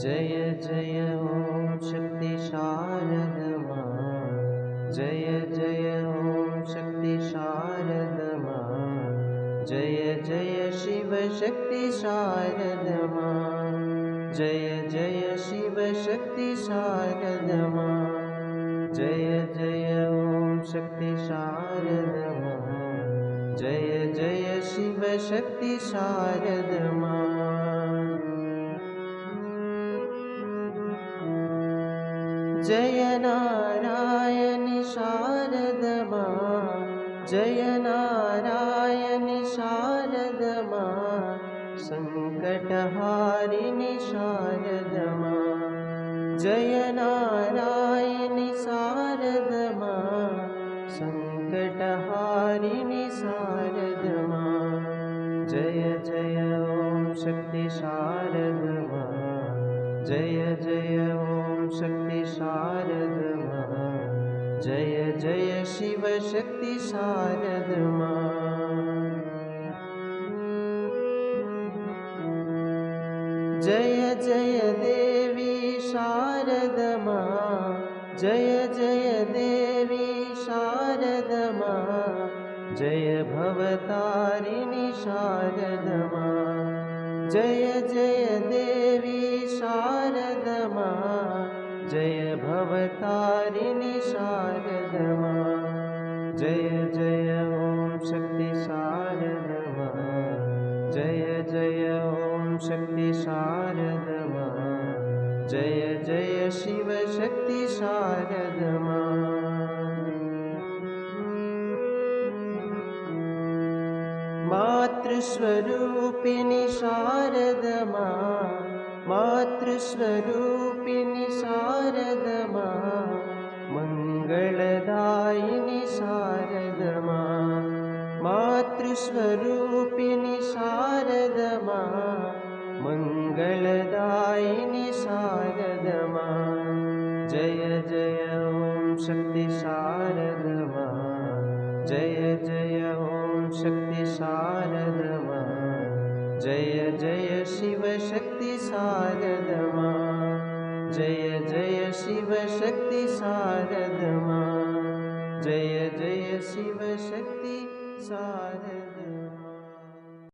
जय जय ॐ शक्ति शारदमा जय जय ॐ शक्ति शारदमा जय जय शिव शक्ति शारदमा जय जय शिव शक्ति शारदमा जय जय ॐ शक्ति शारदमा जय जय शिव शक्ति शारदमा जय नारायणि शारदमा जय नारायणि शारदमा संकटहारिणि शारदमा जय नारायणि शारदमा संकटहारिणि शारदमा जय जय ॐ शक्ति शारदमा जय जय ॐ शक्ति शारदमा जय जय शिव शक्ति शारदमा जय जय देवी शारदमा जय जय देवी शारदमा जय भवतारिणि शारदमा जय जय देवी शारदमा जय भवतारिणि शारदमा जय जय ॐ शक्ति शारदमा जय जय ॐ शक्ति शारदमा जय जय शिव शक्ति शारदमा मातृस्वरूपिणि शारदमा मातृस्वरूपिणि शारदमा मङ्गलदायिनि शारदमा मातृस्वरूपिणि शारदमा मङ्गलदायिनि शारदमा जय जय ॐ शक्ति शारदमा जय जय ॐ शक्ति शारदमा जय जय शिव शक्ति शारदमा जय जय शिव शक्ति शारदमा जय जय शिव शक्ति शारदमा।